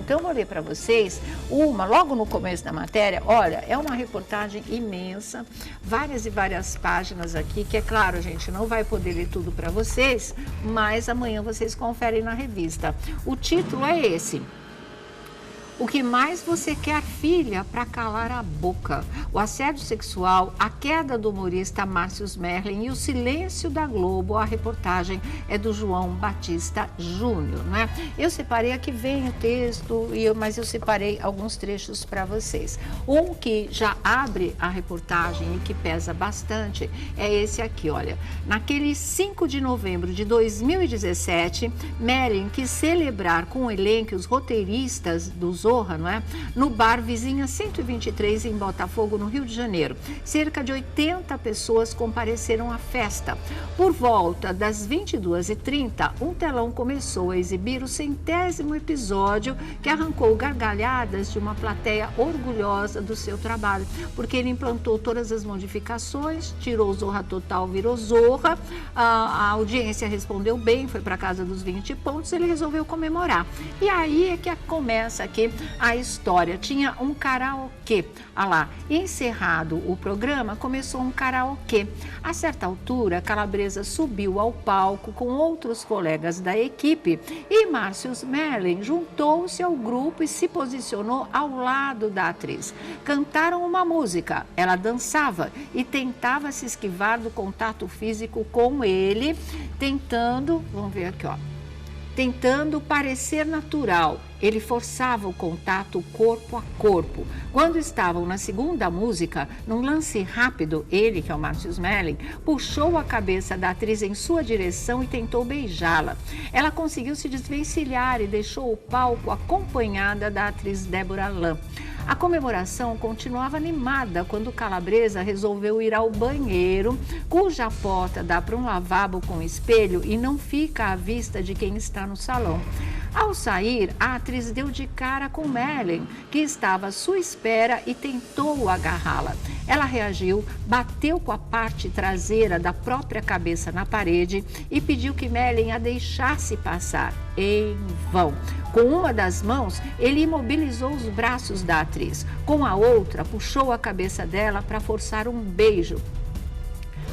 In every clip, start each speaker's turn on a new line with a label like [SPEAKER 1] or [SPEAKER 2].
[SPEAKER 1] Então, eu vou ler para vocês logo no começo da matéria, olha, é uma reportagem imensa, várias e várias páginas aqui, que é claro, a gente não vai poder ler tudo para vocês, mas amanhã vocês conferem na revista. O título é esse: O que mais você quer, filha, para calar a boca? O assédio sexual, a queda do humorista Márcio Smerling e o silêncio da Globo. A reportagem é do João Batista Júnior, né? Eu separei, aqui vem o texto, mas eu separei alguns trechos para vocês. Um que já abre a reportagem e que pesa bastante é esse aqui, olha. Naquele 5 de novembro de 2017, Smerling quis celebrar com o elenco e os roteiristas dos Zorra, não é? No bar Vizinha 123 em Botafogo, no Rio de Janeiro. Cerca de 80 pessoas compareceram à festa. Por volta das 22h30, um telão começou a exibir o 100º episódio, que arrancou gargalhadas de uma plateia orgulhosa do seu trabalho, porque ele implantou todas as modificações, tirou Zorra Total, virou Zorra, a audiência respondeu bem, foi para casa dos 20 pontos, ele resolveu comemorar. E aí é que começa aqui a história. Tinha um karaokê. Lá, encerrado o programa, começou um karaokê. A certa altura, Calabresa subiu ao palco com outros colegas da equipe e Márcio Smerling juntou-se ao grupo e se posicionou ao lado da atriz. Cantaram uma música, ela dançava e tentava se esquivar do contato físico com ele, vamos ver aqui, ó. Tentando parecer natural. Ele forçava o contato corpo a corpo. Quando estavam na segunda música, num lance rápido, ele, que é o Márcio Smerling, puxou a cabeça da atriz em sua direção e tentou beijá-la. Ela conseguiu se desvencilhar e deixou o palco acompanhada da atriz Débora Lam. A comemoração continuava animada quando Calabresa resolveu ir ao banheiro, cuja porta dá para um lavabo com espelho e não fica à vista de quem está no salão. Ao sair, a atriz deu de cara com Smerling, que estava à sua espera e tentou agarrá-la. Ela reagiu, bateu com a parte traseira da própria cabeça na parede e pediu que Smerling a deixasse passar. Em vão. Com uma das mãos, ele imobilizou os braços da atriz. Com a outra, puxou a cabeça dela para forçar um beijo.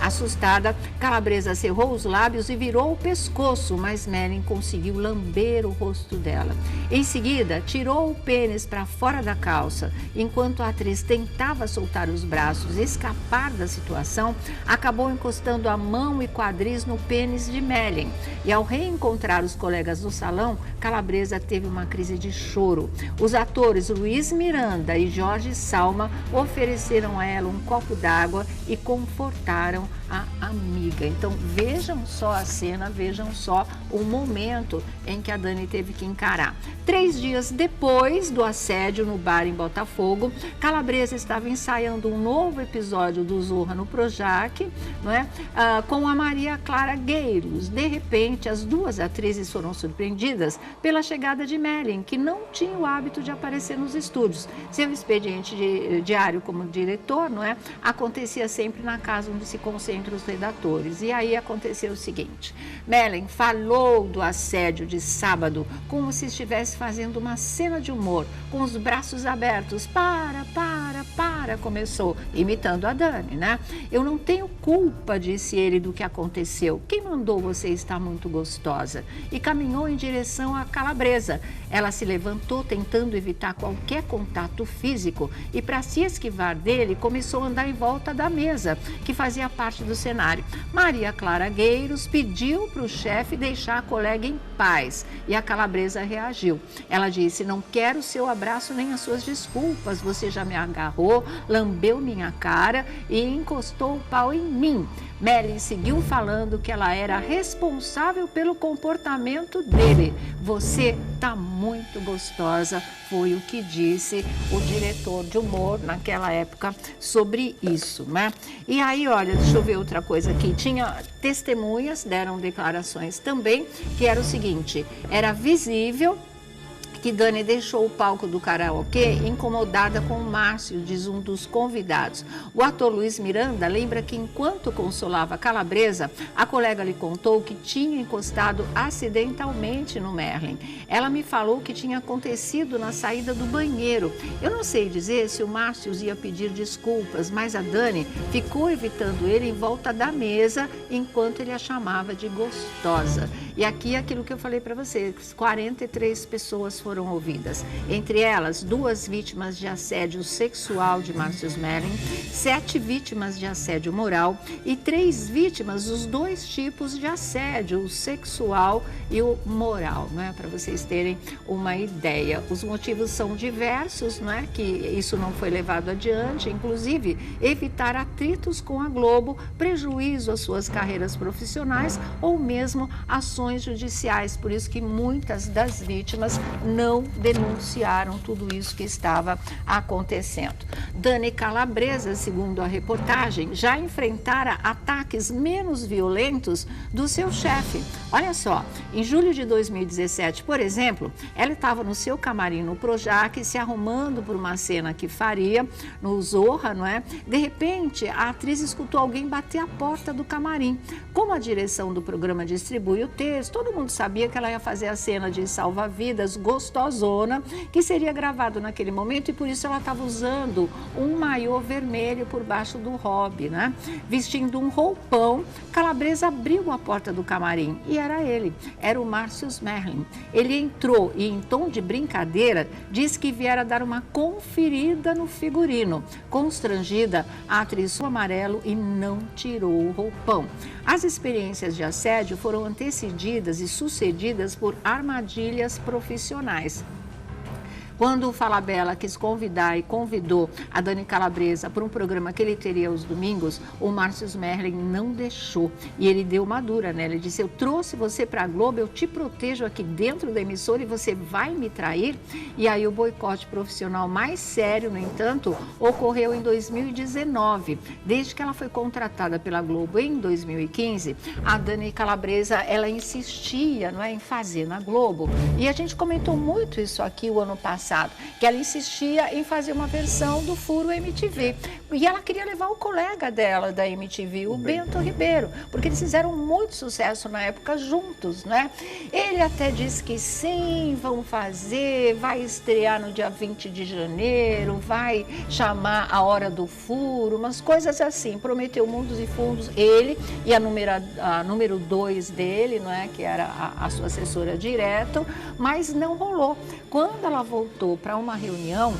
[SPEAKER 1] Assustada, Calabresa cerrou os lábios e virou o pescoço, mas Smerling conseguiu lamber o rosto dela. Em seguida, tirou o pênis para fora da calça. Enquanto a atriz tentava soltar os braços e escapar da situação, acabou encostando a mão e quadris no pênis de Smerling. E ao reencontrar os colegas no salão, Calabresa teve uma crise de choro. Os atores Luiz Miranda e Jorge Salma ofereceram a ela um copo d'água e confortaram a amiga. Então vejam só a cena, vejam só o momento em que a Dani teve que encarar. 3 dias depois do assédio no bar em Botafogo, Calabresa estava ensaiando um novo episódio do Zorra no Projac, não é? Com a Maria Clara Gueiros. De repente, as duas atrizes foram surpreendidas pela chegada de Smerling, que não tinha o hábito de aparecer nos estúdios. Seu expediente diário como diretor, não é? Acontecia sempre na casa onde se concentram os redatores. E aí aconteceu o seguinte: Smerling falou do assédio de sábado como se estivesse fazendo uma cena de humor, com os braços abertos. Para, começou, imitando a Dani, né? Eu não tenho culpa, disse ele, do que aconteceu. Quem mandou você estar muito gostosa? E caminhou em direção à Calabresa. Ela se levantou, tentando evitar qualquer contato físico, e para se esquivar dele, começou a andar em volta da mesa, que fazia parte do cenário. Maria Clara Gueiros pediu para o chefe deixar a colega em paz, e a Calabresa reagiu. Ela disse: não quero seu abraço nem as suas desculpas, você já me agarrou, lambeu minha cara e encostou o pau em mim. Smerling seguiu falando que ela era responsável pelo comportamento dele. Você tá muito gostosa, foi o que disse o diretor de humor naquela época sobre isso, né? E aí, olha, deixa eu ver outra coisa aqui. Tinha testemunhas, deram declarações também, que era o seguinte: era visível que Dani deixou o palco do karaokê incomodada com o Márcio, diz um dos convidados. O ator Luiz Miranda lembra que enquanto consolava Calabresa, a colega lhe contou que tinha encostado acidentalmente no Merlin. Ela me falou que tinha acontecido na saída do banheiro. Eu não sei dizer se o Márcio ia pedir desculpas, mas a Dani ficou evitando ele em volta da mesa enquanto ele a chamava de gostosa. E aqui aquilo que eu falei para vocês, 43 pessoas foram ouvidas. Entre elas, 2 vítimas de assédio sexual de Márcio Merlin, 7 vítimas de assédio moral e 3 vítimas dos 2 tipos de assédio, o sexual e o moral, não é? Para vocês terem uma ideia. Os motivos são diversos, não é? Que isso não foi levado adiante, inclusive evitar atritos com a Globo, prejuízo às suas carreiras profissionais ou mesmo ações judiciais. Por isso que muitas das vítimas não denunciaram tudo isso que estava acontecendo. Dani Calabresa, segundo a reportagem, já enfrentara ataques menos violentos do seu chefe. Olha só, em julho de 2017, por exemplo, ela estava no seu camarim no Projac, se arrumando por uma cena que faria no Zorra, não é? De repente, a atriz escutou alguém bater a porta do camarim. Como a direção do programa distribui o texto, todo mundo sabia que ela ia fazer a cena de salva-vidas gostosona, que seria gravado naquele momento, e por isso ela estava usando um maiô vermelho por baixo do hobby, né? Vestindo um roupão, Calabresa abriu a porta do camarim e era ele, era o Márcio Merlin. Ele entrou e, em tom de brincadeira, disse que viera dar uma conferida no figurino. Constrangida, a atriz usou amarelo e não tirou o roupão. As experiências de assédio foram antecedidas e sucedidas por armadilhas profissionais. Quando o Falabella quis convidar e convidou a Dani Calabresa para um programa que ele teria aos domingos, o Márcio Merlin não deixou. E ele deu uma dura, né? Ele disse, eu trouxe você para a Globo, eu te protejo aqui dentro da emissora e você vai me trair? E aí o boicote profissional mais sério, no entanto, ocorreu em 2019. Desde que ela foi contratada pela Globo em 2015, a Dani Calabresa, ela insistia, não é, em fazer na Globo. E a gente comentou muito isso aqui o ano passado, que ela insistia em fazer uma versão do Furo MTV. E ela queria levar o colega dela da MTV, o Bento Ribeiro, porque eles fizeram muito sucesso na época juntos, né? Ele até disse que sim, vão fazer, vai estrear no dia 20 de janeiro, vai chamar A Hora do Furo, umas coisas assim. Prometeu mundos e fundos, ele e a número 2 dele, não é? Que era a sua assessora direto, mas não rolou. Quando ela voltou para uma reunião,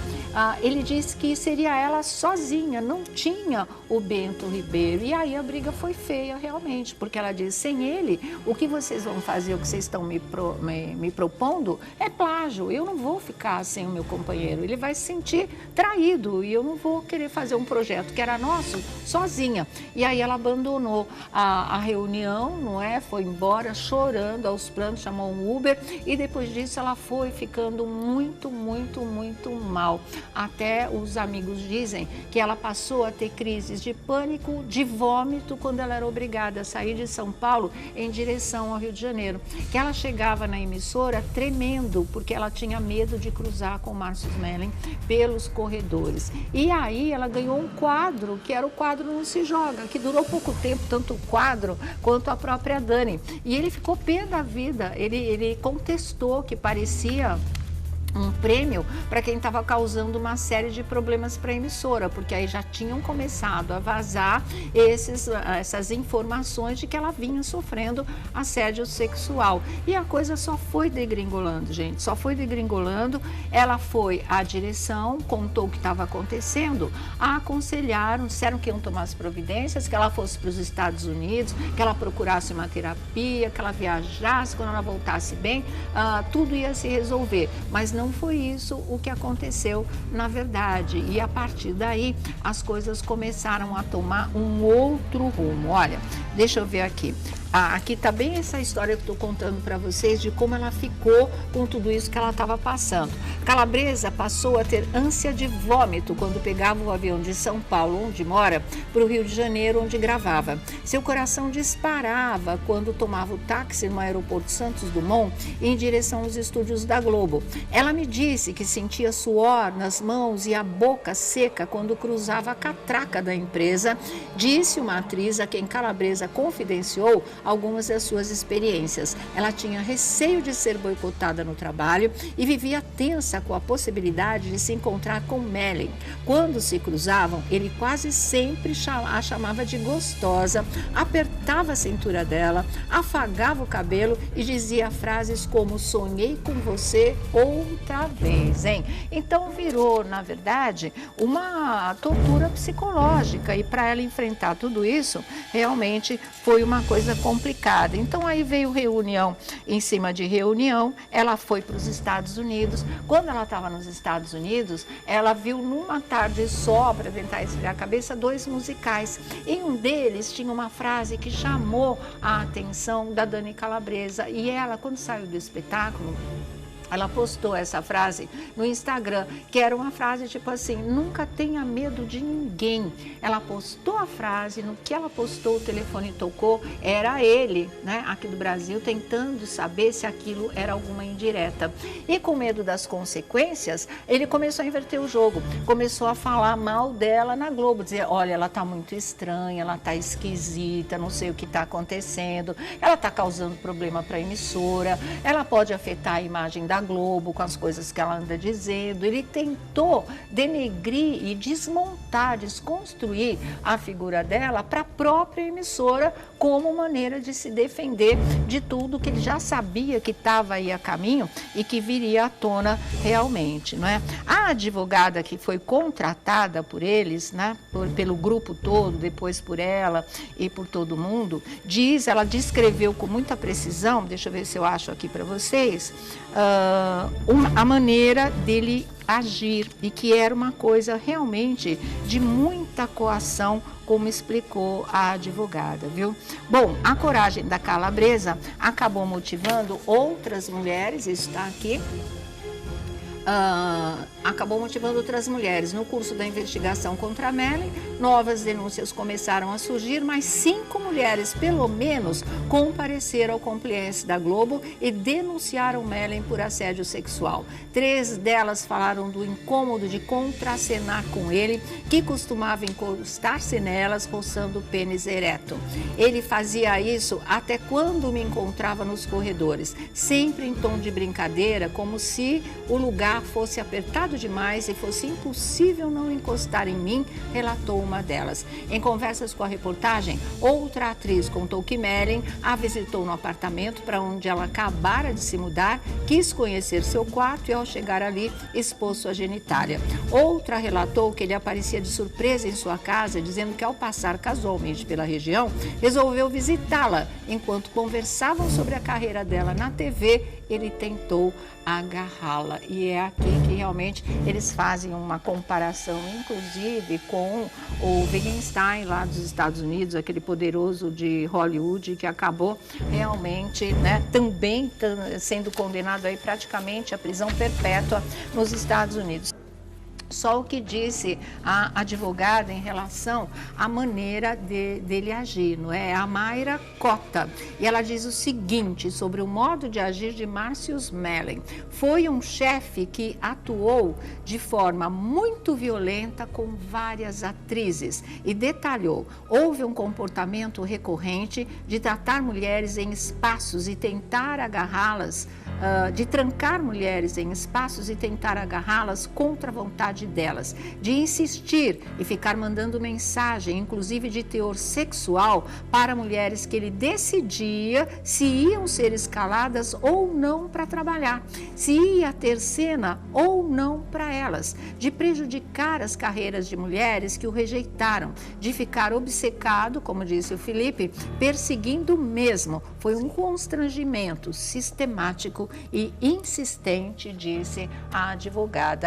[SPEAKER 1] ele disse que seria ela sozinha, não tinha o Bento Ribeiro. E aí a briga foi feia realmente, porque ela disse, sem ele, o que vocês vão fazer, o que vocês estão me propondo é plágio. Eu não vou ficar sem o meu companheiro, ele vai se sentir traído e eu não vou querer fazer um projeto que era nosso sozinha. E aí ela abandonou a reunião, não é? Foi embora chorando aos prantos, chamou um Uber e depois disso ela foi ficando muito mal. Até os amigos dizem que ela passou a ter crises de pânico, de vômito, quando ela era obrigada a sair de São Paulo em direção ao Rio de Janeiro. Que ela chegava na emissora tremendo, porque ela tinha medo de cruzar com o Márcio Merlin pelos corredores. E aí ela ganhou um quadro, que era o quadro Não Se Joga, que durou pouco tempo, tanto o quadro quanto a própria Dani. E ele ficou pé da vida, ele contestou que parecia um prêmio para quem estava causando uma série de problemas para a emissora, porque aí já tinham começado a vazar essas informações de que ela vinha sofrendo assédio sexual. E a coisa só foi degringolando, gente, só foi degringolando. Ela foi à direção, contou o que estava acontecendo, a aconselharam, disseram que iam tomar as providências, que ela fosse para os Estados Unidos, que ela procurasse uma terapia, que ela viajasse, quando ela voltasse bem, tudo ia se resolver. Mas não foi isso o que aconteceu na verdade. E a partir daí as coisas começaram a tomar um outro rumo. Olha, deixa eu ver aqui. Aqui está bem essa história que eu estou contando para vocês de como ela ficou com tudo isso que ela estava passando. Calabresa passou a ter ânsia de vômito quando pegava o avião de São Paulo, onde mora, para o Rio de Janeiro, onde gravava. Seu coração disparava quando tomava o táxi no aeroporto Santos Dumont em direção aos estúdios da Globo. Ela me disse que sentia suor nas mãos e a boca seca quando cruzava a catraca da empresa, disse uma atriz a quem Calabresa confidenciou algumas das suas experiências. Ela tinha receio de ser boicotada no trabalho e vivia tensa com a possibilidade de se encontrar com Mellen. Quando se cruzavam, ele quase sempre a chamava de gostosa, apertava a cintura dela, afagava o cabelo e dizia frases como sonhei com você outra vez, hein? Então virou, na verdade, uma tortura psicológica e para ela enfrentar tudo isso, realmente foi uma coisa complicada. Então aí veio reunião em cima de reunião, ela foi para os Estados Unidos. Quando ela estava nos Estados Unidos, ela viu numa tarde só, para tentar esfriar a cabeça, 2 musicais. Em um deles tinha uma frase que chamou a atenção da Dani Calabresa e ela, quando saiu do espetáculo, ela postou essa frase no Instagram, que era uma frase tipo assim, nunca tenha medo de ninguém. Ela postou a frase, no que ela postou o telefone tocou, era ele, né, aqui do Brasil, tentando saber se aquilo era alguma indireta. E com medo das consequências, ele começou a inverter o jogo, começou a falar mal dela na Globo, dizer, olha, ela tá muito estranha, ela tá esquisita, não sei o que tá acontecendo, ela tá causando problema para a emissora, ela pode afetar a imagem da Globo com as coisas que ela anda dizendo. Ele tentou denegrir e desmontar, desconstruir a figura dela para a própria emissora como maneira de se defender de tudo que ele já sabia que estava aí a caminho e que viria à tona realmente, não é? A advogada que foi contratada por eles, né, pelo grupo todo, depois por ela e por todo mundo, ela descreveu com muita precisão, deixa eu ver se eu acho aqui para vocês, a maneira dele agir e que era uma coisa realmente de muita coação, como explicou a advogada, viu? Bom, a coragem da Calabresa acabou motivando outras mulheres, isso está aqui, acabou motivando outras mulheres. No curso da investigação contra Mellen, novas denúncias começaram a surgir, mas 5 mulheres, pelo menos, compareceram ao compliance da Globo e denunciaram Mellen por assédio sexual. 3 delas falaram do incômodo de contracenar com ele, que costumava encostar-se nelas, roçando o pênis ereto. Ele fazia isso até quando me encontrava nos corredores, sempre em tom de brincadeira, como se o lugar fosse apertado demais e fosse impossível não encostar em mim, relatou uma delas. Em conversas com a reportagem, outra atriz contou que Mellen a visitou no apartamento para onde ela acabara de se mudar, quis conhecer seu quarto e ao chegar ali expôs sua genitália. Outra relatou que ele aparecia de surpresa em sua casa, dizendo que ao passar casualmente pela região, resolveu visitá-la. Enquanto conversavam sobre a carreira dela na TV, ele tentou agarrá-la. E é aqui que realmente eles fazem uma comparação, inclusive, com o Wittgenstein lá dos Estados Unidos, aquele poderoso de Hollywood que acabou realmente, né, também sendo condenado aí praticamente à prisão perpétua nos Estados Unidos. Só o que disse a advogada em relação à maneira dele agir, não é? A Mayra Cota. E ela diz o seguinte sobre o modo de agir de Március Mellen. Foi um chefe que atuou de forma muito violenta com várias atrizes e detalhou, houve um comportamento recorrente de tratar mulheres em espaços e tentar agarrá-las, de trancar mulheres em espaços e tentar agarrá-las contra a vontade delas, de insistir e ficar mandando mensagem, inclusive de teor sexual, para mulheres que ele decidia se iam ser escaladas ou não para trabalhar, se ia ter cena ou não para elas, de prejudicar as carreiras de mulheres que o rejeitaram, de ficar obcecado, como disse o Felipe, perseguindo mesmo. Foi um constrangimento sistemático e insistente, disse a advogada.